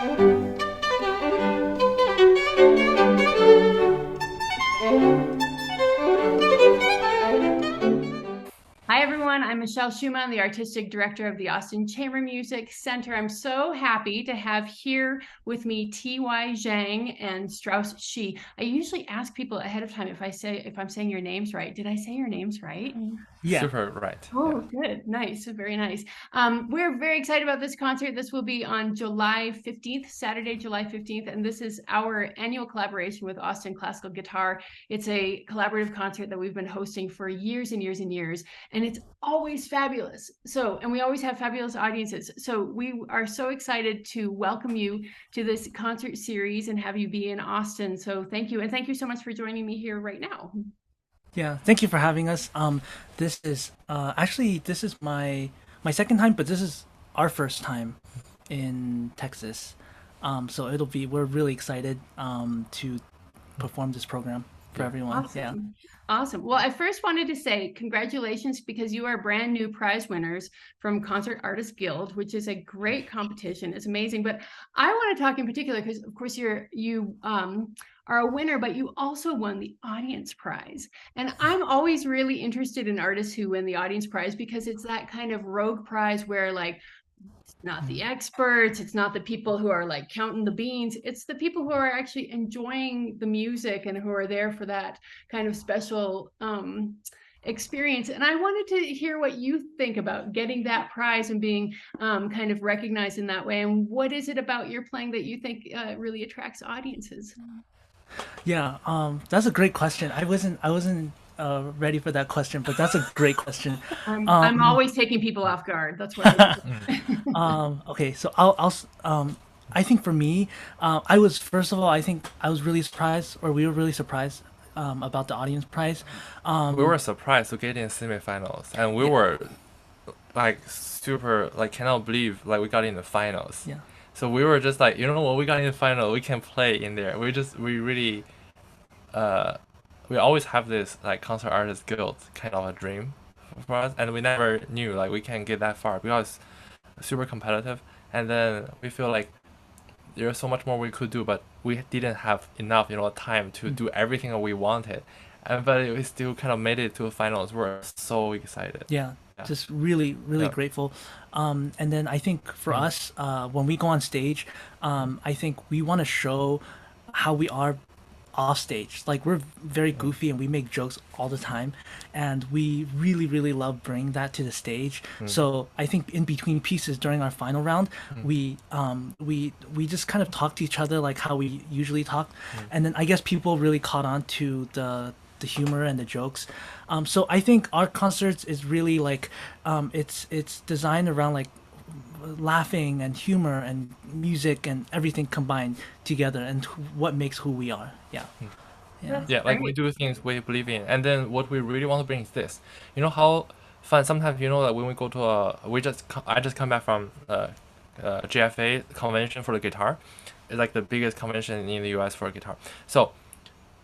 Hi, everyone. I'm Michelle Schumann, the Artistic Director of the Austin Chamber Music Center. I'm so happy to have here with me TY Zhang and Strauss Shi. I usually ask people ahead of time if I'm saying your names right. Did I say your names right? Yeah. Super right. Oh, good. Nice. Very nice. We're very excited about this concert. This will be on July 15th, Saturday, July 15th. And this is our annual collaboration with Austin Classical Guitar. It's a collaborative concert that we've been hosting for years and years and years. And it's always fabulous. And we always have fabulous audiences. So we are so excited to welcome you to this concert series and have you be in Austin. So thank you. And thank you so much for joining me here right now. Yeah, thank you for having us. This is actually this is my second time, but this is our first time in Texas. So we're really excited to perform this program for everyone. Awesome. Yeah. Awesome. Well, I first wanted to say congratulations because you are brand new prize winners from Concert Artists Guild, which is a great competition. It's amazing. But I want to talk in particular because, of course, you are a winner, but you also won the audience prize. And I'm always really interested in artists who win the audience prize because it's that kind of rogue prize where, like, not the experts, it's not the people who are like counting the beans, it's the people who are actually enjoying the music and who are there for that kind of special experience. And I wanted to hear what you think about getting that prize and being kind of recognized in that way, and what is it about your playing that you think really attracts audiences? Yeah, that's a great question. I wasn't ready for that question, but that's a great question. I'm always taking people off guard. That's what I do. Okay, so I think for me, first of all, I think I was really surprised, or we were really surprised about the audience prize. We were surprised to get in semifinals, and we were like super like cannot believe like we got in the finals. Yeah. So we were just like, you know what, we got in the final, we can play in there. We really uh we always have this like concert artist guild kind of a dream for us, and we never knew like we can get that far because it's super competitive. And then we feel like there's so much more we could do, but we didn't have enough, time to do everything that we wanted. And but we still kind of made it to the finals. We're so excited. Yeah, Yeah. just really, really Yeah. grateful. And then I think for us, when we go on stage, I think we want to show how we are off stage. Like we're very goofy and we make jokes all the time, and we really, really love bringing that to the stage. So I think in between pieces during our final round, we just kind of talk to each other like how we usually talk, and then I guess people really caught on to the humor and the jokes. So I think our concerts is really like it's designed around like laughing and humor and music and everything combined together, and what makes who we are. Yeah. Yeah. Yeah, like we do things we believe in, and then what we really want to bring is this. You know how fun sometimes, like when we go to I just come back from GFA convention for the guitar. It's like the biggest convention in the US for guitar. So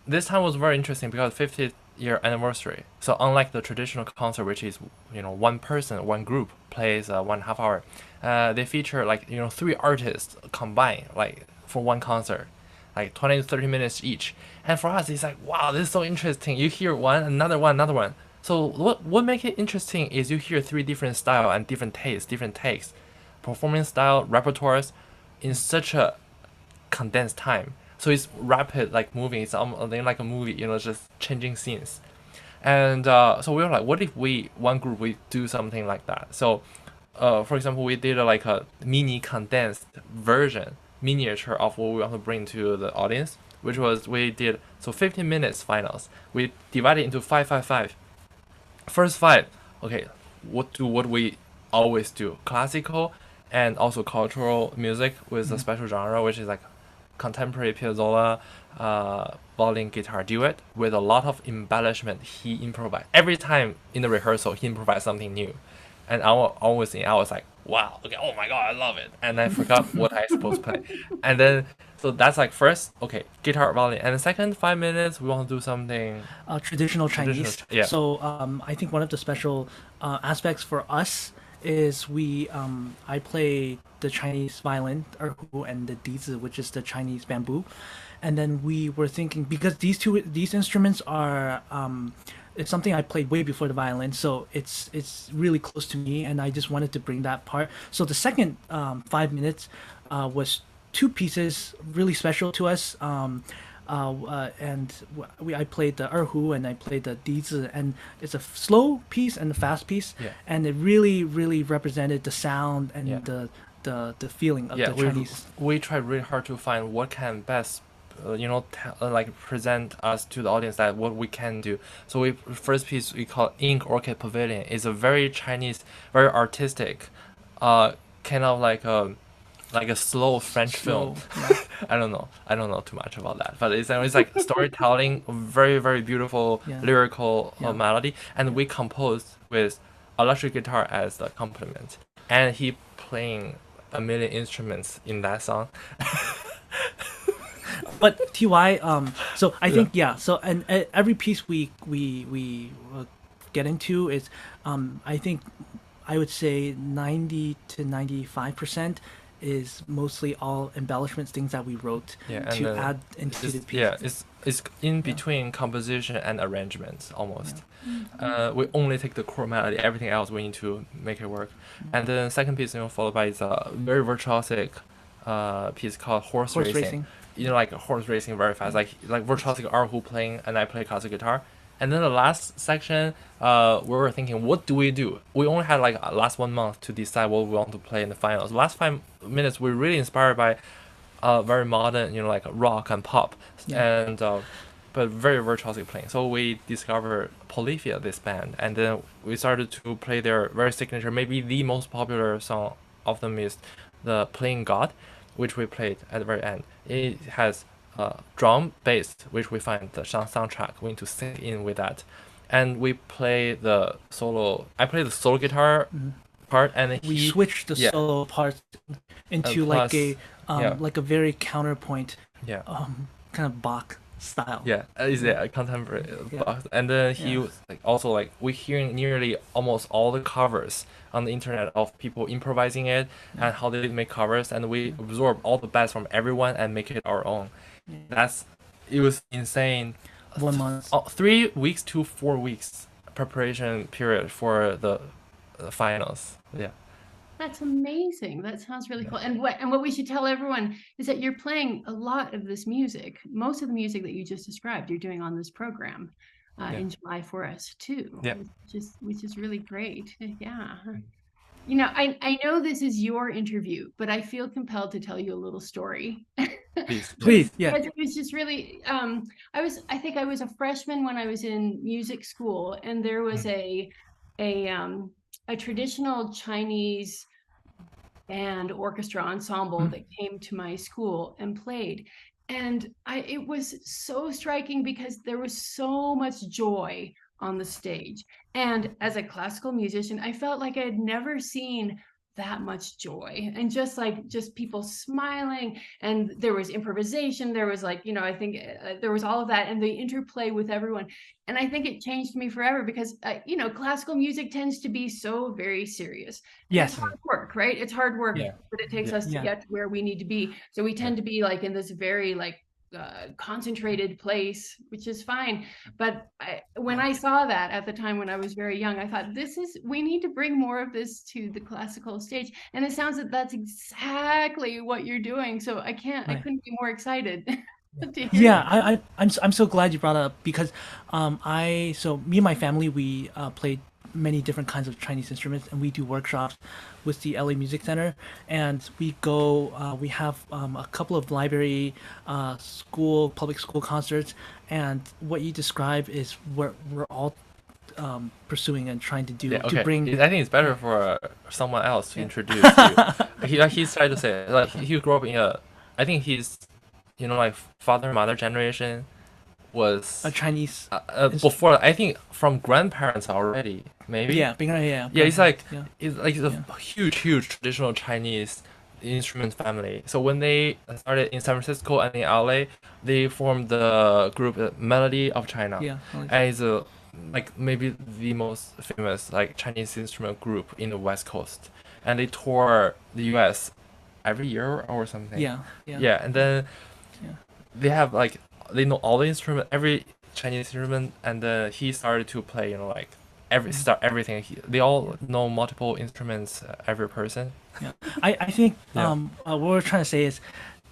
this time was very interesting because 50th year anniversary. So unlike the traditional concert, which is one person, one group plays 1.5 hour, they feature like three artists combined like for one concert, like 20 to 30 minutes each. And for us, it's like, wow, this is so interesting. You hear one, another one, another one. So what makes it interesting is you hear three different style and different tastes, different takes, performance style, repertoires, in such a condensed time. So it's rapid, like moving. It's like a movie, just changing scenes. And so we were like, what if one group, we do something like that? So, for example, we did like a mini condensed version, miniature of what we want to bring to the audience, which was we did so 15 minutes finals. We divided into 5, 5, 5. First five, okay, what we always do, classical and also cultural music with a special genre, which is like contemporary piazzolla, violin guitar duet with a lot of embellishment. He improvised every time in the rehearsal. He improvised something new, and I was like, wow, okay, oh my god, I love it, and I forgot what I supposed to play, and then so that's like first, okay, guitar, violin, and the second 5 minutes we want to do something Traditional Chinese. yeah. So I think one of the special aspects for us is I play the Chinese violin erhu and the dizi, which is the Chinese bamboo, and then we were thinking because these instruments are it's something I played way before the violin, so it's really close to me, and I just wanted to bring that part. So the second 5 minutes was two pieces really special to us. And I played the erhu and I played the dizi, and it's a slow piece and a fast piece, Yeah. and it really represented the sound and Yeah. the feeling of Yeah, the Chinese. we tried really hard to find what can best like present us to the audience that what we can do. So we first piece we call Ink Orchid Pavilion is a very Chinese, very artistic, kind of like a slow French film. Yeah. I don't know too much about that, but it's like storytelling, very very beautiful Yeah. lyrical Yeah. melody, and we composed with electric guitar as the accompaniment, and he playing a million instruments in that song. But TY, so I think so and every piece we get into is, I think I would say 90 to 95% is mostly all embellishments, things that we wrote Yeah, and to then add into the piece. Yeah, it's in between composition and arrangements almost. We only take the core melody, everything else we need to make it work. And then second piece, followed by is a very virtuosic piece called Horse Racing. Like a horse racing very fast, like virtuosic erhu playing, and I play classic guitar. And then the last section, we were thinking, what do we do? We only had like last 1 month to decide what we want to play in the finals. Last 5 minutes, we're really inspired by very modern, like rock and pop, and but very virtuosic playing. So we discovered Polyphia, this band, and then we started to play their very signature, maybe the most popular song of them is the Playing God, which we played at the very end. It has drum bass, which we find the soundtrack. We need to sing in with that, and we play the solo. I play the solo guitar part, and We switched the solo parts into plus, like a very counterpoint, yeah. kind of Bach style. Yeah, is a contemporary box. And then he was also we hearing nearly almost all the covers on the internet of people improvising it and how they make covers, and we absorb all the best from everyone and make it our own. It was insane. 1 month. 3 weeks to 4 weeks preparation period for the finals. Yeah. That's amazing. That sounds really cool. And what we should tell everyone is that you're playing a lot of this music. Most of the music that you just described, you're doing on this program in July for us too. Yeah. Which is really great. Yeah. I know this is your interview, but I feel compelled to tell you a little story. Please. Yeah. Because it was just really I think I was a freshman when I was in music school, and there was a traditional Chinese band orchestra ensemble that came to my school and played. And it was so striking because there was so much joy on the stage. And as a classical musician, I felt like I had never seen that much joy, and just people smiling, and there was improvisation, there was I think there was all of that, and the interplay with everyone. And I think it changed me forever because classical music tends to be so very serious. Yes. It's hard work, right? It's hard work, but it takes us to get to where we need to be. So we tend to be in this very concentrated place, which is fine. But when I saw that at the time when I was very young, I thought we need to bring more of this to the classical stage. And it sounds that that's exactly what you're doing. So I couldn't be more excited. I'm so glad you brought it up because me and my family, we played many different kinds of Chinese instruments, and we do workshops with the LA Music Center, and we have a couple of library public school concerts, and what you describe is what we're all pursuing and trying to do to bring. I think it's better for someone else to introduce you. He's trying to say he grew up in I think he's father mother generation was a Chinese before, I think from grandparents already, maybe. Yeah. It's a huge traditional Chinese instrument family. So when they started in San Francisco and in LA, they formed the group Melody of China. Yeah. And it's a like maybe the most famous like Chinese instrument group in the West Coast, and they tour the U.S. every year or something. Yeah, yeah, Yeah, and then yeah. they have like they know all the instrument, every Chinese instrument, and he started to play, like everything. They all know multiple instruments, every person. Yeah, I think Yeah. what we're trying to say is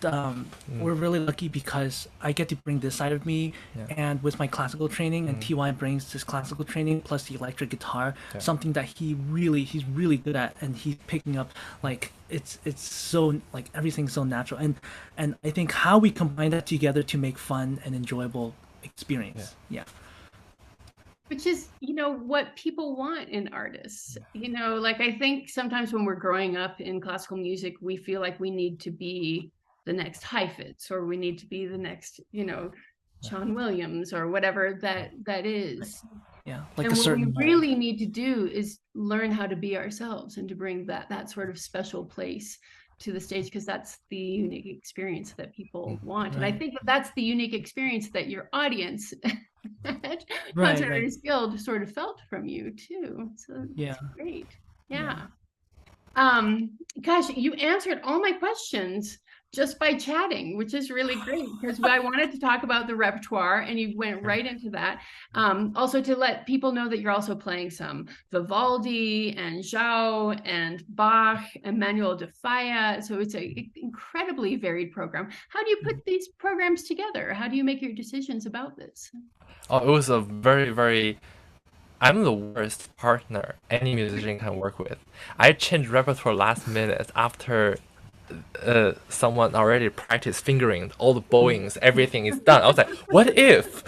Mm. we're really lucky because I get to bring this side of me, Yeah. and with my classical training, and Mm. TY brings this classical training plus the electric guitar, Yeah. something that he's really good at, and he's picking up like it's so like everything's so natural, and I think how we combine that together to make fun and enjoyable experience. Yeah. Which is, what people want in artists. Like I think sometimes when we're growing up in classical music, we feel like we need to be the next Heifetz, or we need to be the next, John Williams, or whatever that is. Yeah, like And a what we certain mold. really need to do is learn how to be ourselves and to bring that sort of special place to the stage, because that's the unique experience that people want. And I Right. think that's the unique experience that your audience at Right, Concert right. Artists Guild sort of felt from you too. So Yeah. that's great. Yeah. Gosh, you answered all my questions just by chatting, which is really great, because I wanted to talk about the repertoire and you went right into that. Also to let people know that you're also playing some Vivaldi and Zhao and Bach and Manuel de Falla. So it's an incredibly varied program. How do you put these programs together? How do you make your decisions about this? Oh, it was a very, very. I'm the worst partner any musician can work with. I changed repertoire last minute after someone already practiced fingering, all the bowings, everything is done. I was like, what if?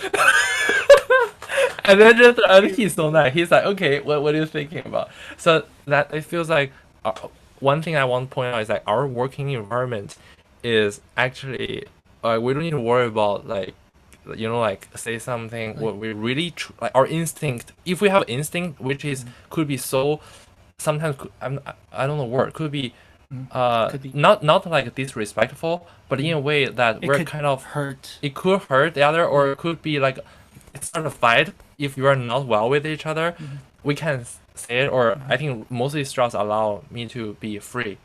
And then he's so nice. He's like, okay, what are you thinking about? So that it feels like one thing I want to point out is that our working environment is actually we don't need to worry about like say something what we really like our instinct. If we have instinct, which is could be so sometimes I don't know word could be Could be. not like disrespectful, but in a way that It we're could kind of hurt. it could hurt the other, or it could be like it's sort of fight if you are not well with each other. We can say it, or I think mostly Strauss allow me to be free.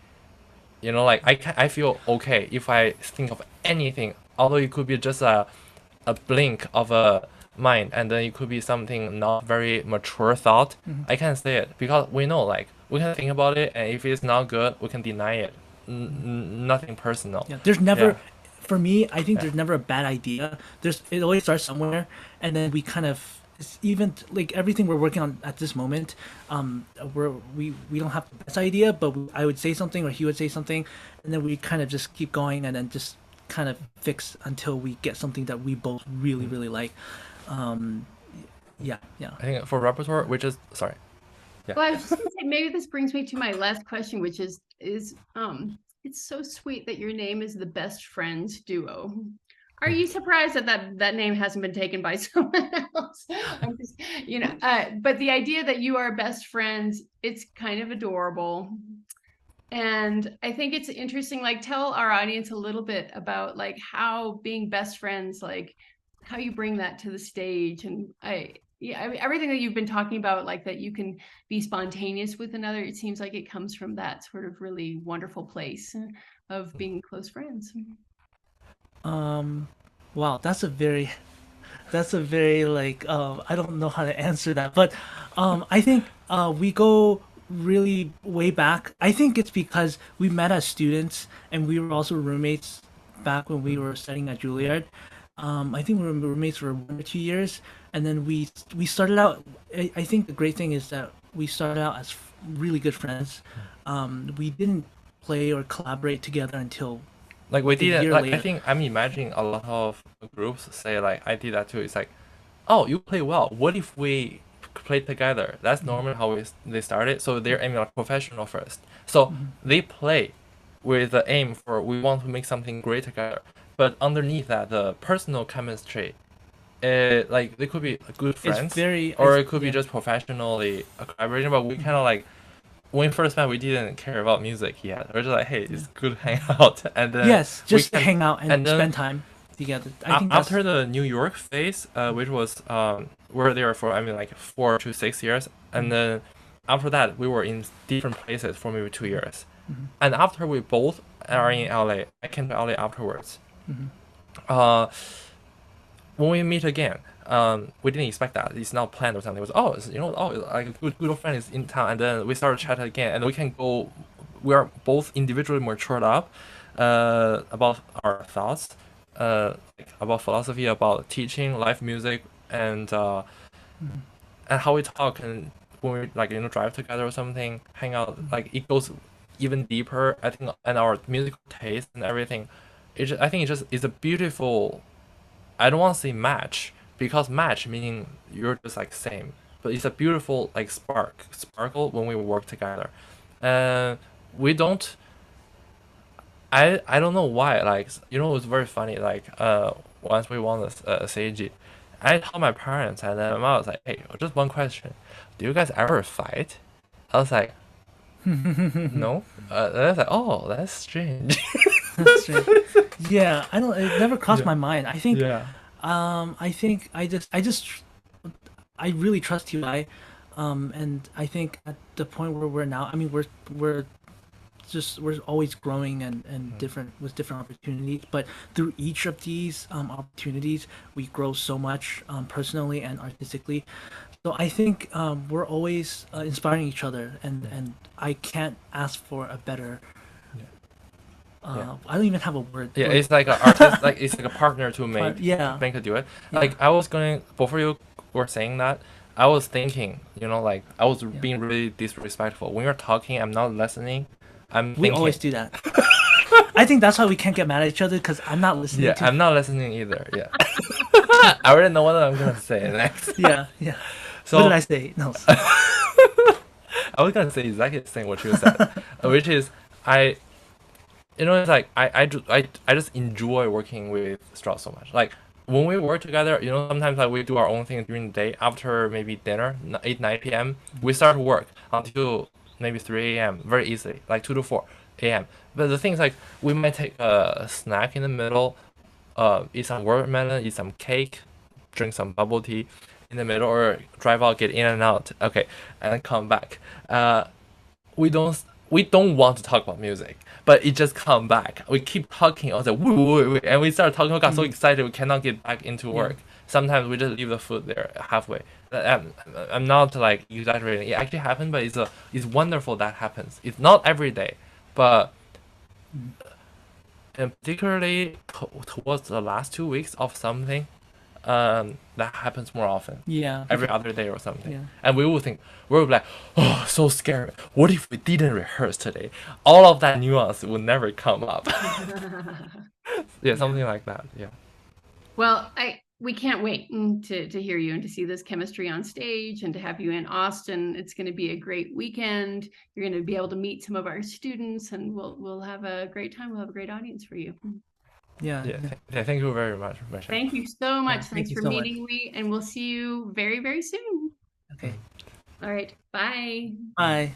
Like I feel okay if I think of anything, although it could be just a blink of a mind, and then it could be something not very mature thought. I can say it because we know, like we can think about it, and if it's not good, we can deny it. Nothing personal. Yeah, there's never, Yeah. for me, I think Yeah. there's never a bad idea. It always starts somewhere, and then we kind of, it's even like everything we're working on at this moment, we don't have the best idea, but I would say something or he would say something, and then we kind of just keep going, and then just kind of fix until we get something that we both really like. Yeah. I think for repertoire, we just sorry. Yeah. Well, I was just gonna say, maybe this brings me to my last question, which is it's so sweet that your name is the Best Friends Duo. Are you surprised that name hasn't been taken by someone else? I'm just, but the idea that you are best friends, it's kind of adorable. And I think it's interesting, like tell our audience a little bit about like how being best friends, like how you bring that to the stage. And everything that you've been talking about, like that you can be spontaneous with another, it seems like it comes from that sort of really wonderful place of being close friends. Wow, that's a very like I don't know how to answer that, but I think we go really way back. I think it's because we met as students and we were also roommates back when we were studying at Juilliard. I think we were roommates for 1 or 2 years, and then we started out. I think the great thing is that we started out as really good friends. We didn't play or collaborate together until Like we a did year like later. I think I'm imagining a lot of groups say like I did that too. It's like, oh, you play well. What if we play together? That's normally how they started. So they're aiming like professional first. So they play with the aim for we want to make something great together. But underneath that, the personal chemistry, like they could be good friends, or it could be yeah. just professionally collaborating. But we kind of like when we first met, we didn't care about music yet. We're just like, hey, it's good to hang out, and then Yes, we just can- hang out and then spend time together. I think that's after the New York phase, which was were there for, I mean, like 4 to 6 years, and then after that we were in different places for maybe 2 years. And after we both are in LA, I came to LA afterwards. When we meet again, we didn't expect that. It's not planned or something. It was, like a good friend is in town, and then we started chatting again, and we can go. We are both individually matured up about our thoughts, like about philosophy, about teaching, life music, and how we talk, and when we like drive together or something, hang out. Like it goes even deeper, I think, and our musical taste and everything. I think it's a beautiful. I don't want to say match, because match meaning you're just like same, but it's a beautiful like sparkle when we work together. And we don't. I don't know why. Like it was very funny. Like once we won the CAG, I told my parents, and then my mom was like, "Hey, just one question: do you guys ever fight?" I was like, "No." And I was like, "Oh, that's strange." That's right. Yeah, I don't. It never crossed Yeah. my mind. I think. Yeah. I think I really trust TY, and I think at the point where we're now, I mean, we're always growing and different with different opportunities. But through each of these opportunities, we grow so much personally and artistically. So I think we're always inspiring each other, and I can't ask for a better. I don't even have a word. Yeah, it's like an artist, like it's like a partner to make Yeah. make a duet. Yeah. Like I was going before you were saying that, I was thinking, like I was being really disrespectful. When you're talking, I'm not listening. I'm We thinking. always do that. I think that's why we can't get mad at each other, because I'm not listening. Yeah, to... I'm not listening either. Yeah. I already know what I'm gonna say next. Yeah. So what did I say? No. I was gonna say exactly the same what you said, which is it's like I just enjoy working with Strauss so much. Like when we work together, sometimes like we do our own thing during the day. After maybe dinner, 8-9 p.m., we start work until maybe 3 a.m. very easily, like 2 to 4 a.m. But the thing is, like, we might take a snack in the middle, eat some watermelon, eat some cake, drink some bubble tea in the middle, or drive out, get in and out. Okay, and then come back. We don't want to talk about music, but it just come back. We keep talking. I was like, wait, and we start talking. We got so excited we cannot get back into work. Sometimes we just leave the food there halfway. I'm not like exaggerating. It actually happened, but it's wonderful that happens. It's not every day, but and particularly towards the last 2 weeks of something, that happens more often. Yeah. Every other day or something. Yeah. And we will be like, oh, so scared. What if we didn't rehearse today? All of that nuance would never come up. Yeah, something like that. Yeah. Well, we can't wait to hear you and to see this chemistry on stage and to have you in Austin. It's going to be a great weekend. You're going to be able to meet some of our students, and we'll have a great time. We'll have a great audience for you. Yeah. Thank you very much. Thank you so much. Yeah, Thanks you for so meeting me, and we'll see you very, very soon. Okay. All right. Bye. Bye.